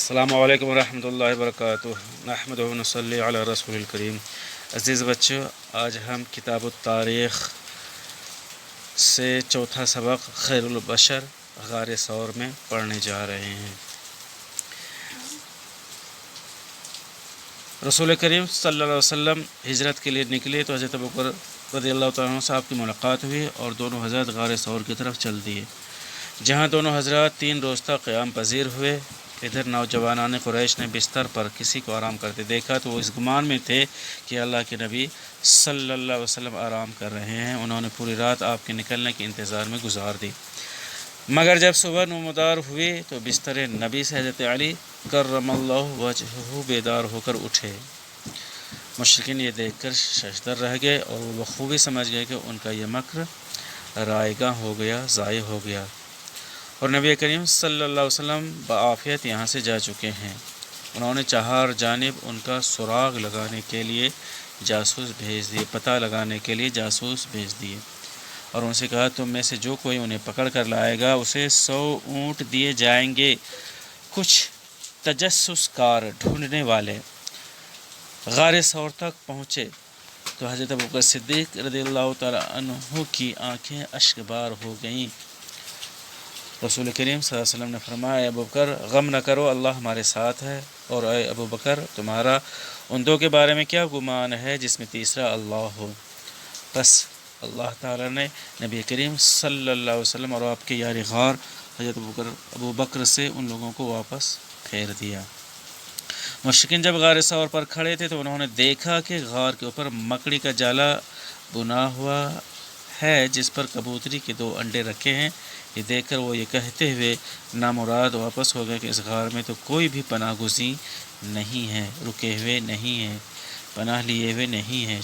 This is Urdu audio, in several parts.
السلام علیکم ورحمۃ اللہ وبرکاتہ نحمدہ و نصلی علی رسول الکریم۔ عزیز بچوں، آج ہم کتاب التاریخ سے چوتھا سبق خیر البشر غار ثور میں پڑھنے جا رہے ہیں۔ رسول کریم صلی اللہ علیہ وسلم ہجرت کے لیے نکلے تو حضرت ابوبکر رضی اللہ تعالیٰ عنہ صاحب کی ملاقات ہوئی اور دونوں حضرات غار ثور کی طرف چل دیے، جہاں دونوں حضرات 3 روز تک قیام پذیر ہوئے۔ ادھر نوجوانان قریش نے بستر پر کسی کو آرام کرتے دیکھا تو وہ اس گمان میں تھے کہ اللہ کے نبی صلی اللہ علیہ وسلم آرام کر رہے ہیں۔ انہوں نے پوری رات آپ کے نکلنے کے انتظار میں گزار دی، مگر جب صبح نمودار ہوئی تو بستر نبی سے حضرت علی کرم اللہ وجہہ بیدار ہو کر اٹھے۔ مشرکین یہ دیکھ کر ششدر رہ گئے اور وہ بخوبی سمجھ گئے کہ ان کا یہ مکر رائیگاں ہو گیا، ضائع ہو گیا، اور نبی کریم صلی اللہ علیہ وسلم بعافیت یہاں سے جا چکے ہیں۔ انہوں نے چہار جانب ان کا سراغ لگانے کے لیے جاسوس بھیج دیے، پتہ لگانے کے لیے جاسوس بھیج دیے، اور ان سے کہا تم میں سے جو کوئی انہیں پکڑ کر لائے گا اسے 100 اونٹ دیے جائیں گے۔ کچھ تجسس کار ڈھونڈنے والے غار ثور تک پہنچے تو حضرت ابوبکر صدیق رضی اللہ تعالیٰ عنہ کی آنکھیں اشک بار ہو گئیں۔ رسول کریم صلی اللہ علیہ وسلم نے فرمایا، ابوبکر غم نہ کرو، اللہ ہمارے ساتھ ہے، اور اے ابوبکر تمہارا ان دو کے بارے میں کیا گمان ہے جس میں تیسرا اللہ ہو؟ بس اللہ تعالیٰ نے نبی کریم صلی اللہ علیہ وسلم اور آپ کے یار غار حضرت ابوبکر سے ان لوگوں کو واپس پھیر دیا۔ مشرکین جب غار ثور پر کھڑے تھے تو انہوں نے دیکھا کہ غار کے اوپر مکڑی کا جالا بنا ہوا ہے جس پر کبوتری کے 2 انڈے رکھے ہیں۔ یہ دیکھ کر وہ یہ کہتے ہوئے نامراد واپس ہو گئے کہ اس غار میں تو کوئی بھی پناہ گزین نہیں ہے، رکے ہوئے نہیں ہے، پناہ لیے ہوئے نہیں ہے۔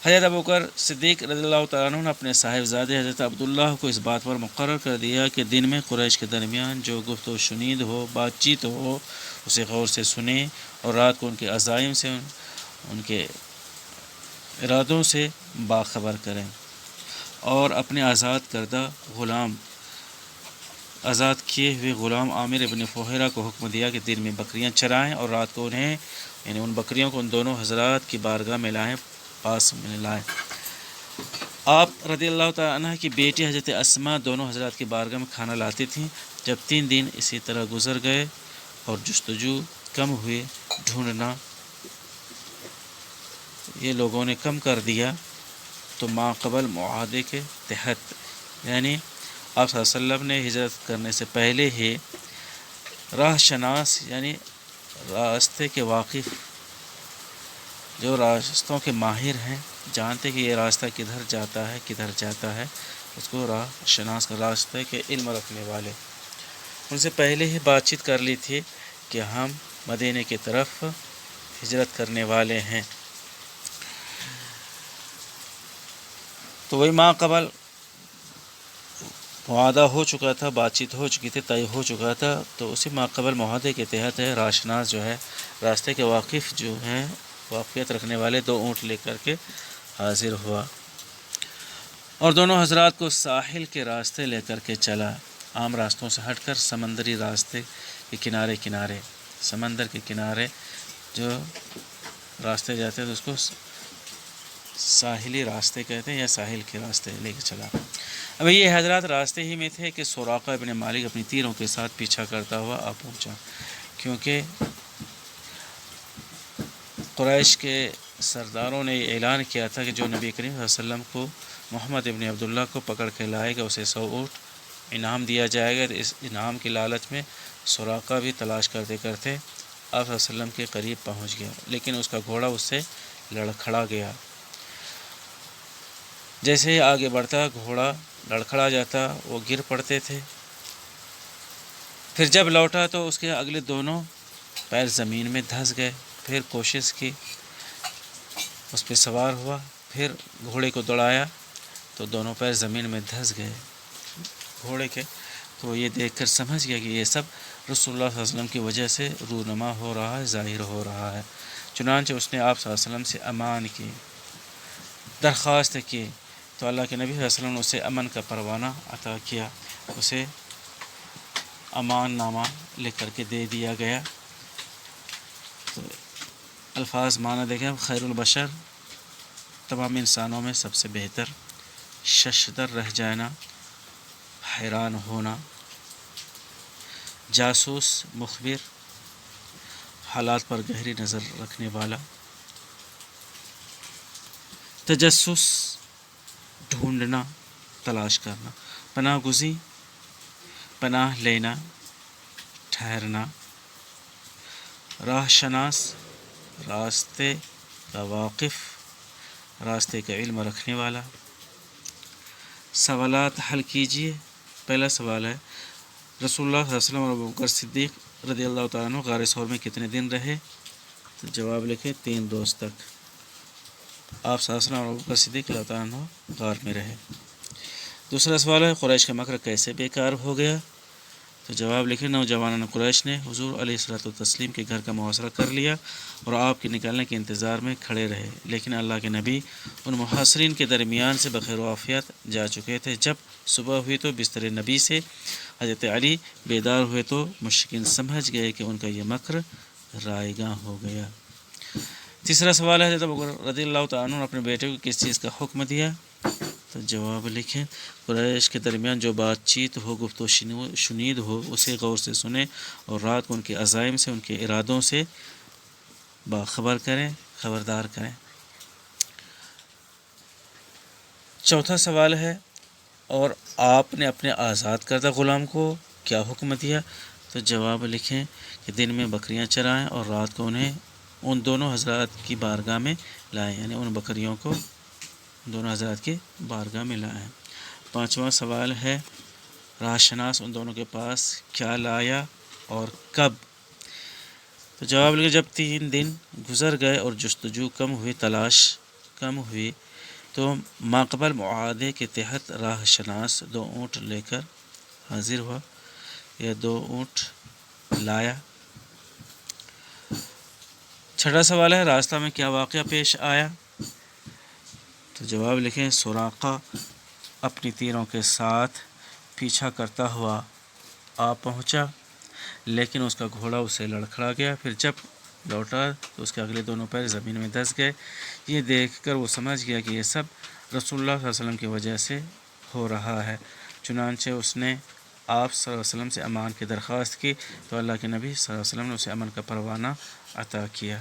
حضرت ابوبکر صدیق رضی اللہ تعالیٰ عنہ نے اپنے صاحبزادے حضرت عبداللہ کو اس بات پر مقرر کر دیا کہ دن میں قریش کے درمیان جو گفت و شنید ہو، بات چیت ہو، اسے غور سے سنیں، اور رات کو ان کے عزائم سے، ان کے ارادوں سے باخبر کریں، اور اپنے آزاد کیے ہوئے غلام عامر ابن فہیرہ کو حکم دیا کہ دن میں بکریاں چرائیں اور رات کو انہیں یعنی ان بکریوں کو ان دونوں حضرات کی بارگاہ میں لائیں، پاس میں لائیں۔ آپ رضی اللہ تعالیٰ عنہ کی بیٹی حضرت اسماء دونوں حضرات کی بارگاہ میں کھانا لاتی تھیں۔ جب 3 دن اسی طرح گزر گئے اور جستجو کم ہوئے، ڈھونڈنا یہ لوگوں نے کم کر دیا، تو ماقبل معاہدے کے تحت یعنی آپ صلی اللہ علیہ وسلم نے ہجرت کرنے سے پہلے ہی راہ شناس یعنی راستے کے واقف، جو راستوں کے ماہر ہیں، جانتے کہ یہ راستہ کدھر جاتا ہے، اس کو راہ شناس کا راستے کے علم رکھنے والے، ان سے پہلے ہی بات چیت کر لی تھی کہ ہم مدینے کی طرف ہجرت کرنے والے ہیں۔ تو وہی ماقبل معاہدہ ہو چکا تھا، بات چیت ہو چکی تھی، طے ہو چکا تھا، تو اسی ماقبل معاہدے کے تحت راشناس جو ہے، راستے کے واقف جو ہیں، واقفیت رکھنے والے 2 اونٹ لے کر کے حاضر ہوا، اور دونوں حضرات کو ساحل کے راستے لے کر کے چلا، عام راستوں سے ہٹ کر سمندری راستے کے کنارے سمندر کے کنارے جو راستے جاتے ہیں تو اس کو ساحلی راستے کہتے ہیں، یا ساحل کے راستے لے کے چلا۔ اب یہ حضرات راستے ہی میں تھے کہ سراقہ ابن مالک اپنی تیروں کے ساتھ پیچھا کرتا ہوا آ پہنچا، کیونکہ قریش کے سرداروں نے یہ اعلان کیا تھا کہ جو نبی کریم صلی اللہ علیہ وسلم کو محمد ابن عبداللہ کو پکڑ کے لائے گا اسے 100 اونٹ انعام دیا جائے گا۔ اس انعام کی لالچ میں سراقہ بھی تلاش کرتے کرتے آپ صلی اللہ علیہ وسلم کے قریب پہنچ گیا، لیکن اس کا گھوڑا اس سے لڑکھڑا گیا۔ جیسے ہی آگے بڑھتا گھوڑا لڑکھڑا جاتا، وہ گر پڑتے تھے۔ پھر جب لوٹا تو اس کے اگلے دونوں پیر زمین میں دھنس گئے، پھر کوشش کی، اس پہ سوار ہوا، پھر گھوڑے کو دوڑایا تو دونوں پیر زمین میں دھنس گئے گھوڑے کے۔ تو یہ دیکھ کر سمجھ گیا کہ یہ سب رسول اللہ صلی اللہ علیہ وسلم کی وجہ سے رونما ہو رہا ہے، ظاہر ہو رہا ہے۔ چنانچہ اس نے آپ صلی اللہ علیہ وسلم سے امان کی درخواست کی، تو اللہ کے نبی صلی اللہ علیہ وسلم نے اسے امن کا پروانہ عطا کیا، اسے امان نامہ لکھ کر کے دے دیا گیا۔ تو الفاظ معنی دیکھیں، خیر البشر تمام انسانوں میں سب سے بہتر، ششدر رہ جانا، حیران ہونا، جاسوس مخبر، حالات پر گہری نظر رکھنے والا، تجسس ڈھونڈنا تلاش کرنا، پناہ گزی پناہ لینا ٹھہرنا، راہ شناس راستے کا واقف راستے کا علم رکھنے والا۔ سوالات حل کیجیے۔ پہلا سوال ہے رسول اللہ صلی اللہ علیہ وسلم اور ابوبکر صدیق رضی اللہ تعالیٰ عنہ غار ثور میں کتنے دن رہے؟ تو جواب لکھیں 3 روز تک آپ صلی اللہ علیہ وسلم اور ابوبکر صدیق رضی اللہ تعالیٰ عنہ غار میں رہے۔ دوسرا سوال ہے قریش کا مکر کیسے بیکار ہو گیا؟ تو جواب لکھیں نوجوانان قریش نے حضور علیہ الصلوۃ والتسلیم کے گھر کا محاصرہ کر لیا اور آپ کے نکلنے کے انتظار میں کھڑے رہے، لیکن اللہ کے نبی ان محاصرین کے درمیان سے بخیر و عافیت جا چکے تھے۔ جب صبح ہوئی تو بستر نبی سے حضرت علی بیدار ہوئے تو مشرکین سمجھ گئے کہ ان کا یہ مکر رائیگاں ہو گیا۔ تیسرا سوال ہے حضرت ابوبکر رضی اللہ تعالیٰ عنہ نے اپنے بیٹے کو کس چیز کا حکم دیا؟ تو جواب لکھیں قریش کے درمیان جو بات چیت ہو، گفتگو شنید ہو، اسے غور سے سنیں اور رات کو ان کے عزائم سے، ان کے ارادوں سے باخبر کریں، خبردار کریں۔ چوتھا سوال ہے اور آپ نے اپنے آزاد کردہ غلام کو کیا حکم دیا؟ تو جواب لکھیں کہ دن میں بکریاں چرائیں اور رات کو انہیں ان دونوں حضرات کی بارگاہ میں لائیں، یعنی ان بکریوں کو دونوں حضرات کی بارگاہ میں لائیں۔ پانچواں سوال ہے راہ شناس ان دونوں کے پاس کیا لایا اور کب؟ تو جواب لکھیں جب 3 دن گزر گئے اور جستجو کم ہوئی، تلاش کم ہوئی، تو ماقبل معاہدے کے تحت راہ شناس 2 اونٹ لے کر حاضر ہوا یا 2 اونٹ لایا۔ چھٹا سوال ہے راستہ میں کیا واقعہ پیش آیا؟ تو جواب لکھیں سراقہ اپنی تیروں کے ساتھ پیچھا کرتا ہوا آ پہنچا، لیکن اس کا گھوڑا اسے لڑکھڑا گیا، پھر جب لوٹا تو اس کے اگلے دونوں پیر زمین میں دھس گئے۔ یہ دیکھ کر وہ سمجھ گیا کہ یہ سب رسول اللہ صلی اللہ علیہ وسلم کی وجہ سے ہو رہا ہے، چنانچہ اس نے آپ صلی اللہ علیہ وسلم سے امان کی درخواست کی تو اللہ کے نبی صلی اللہ علیہ وسلم نے اسے امن کا پروانہ عطا کیا۔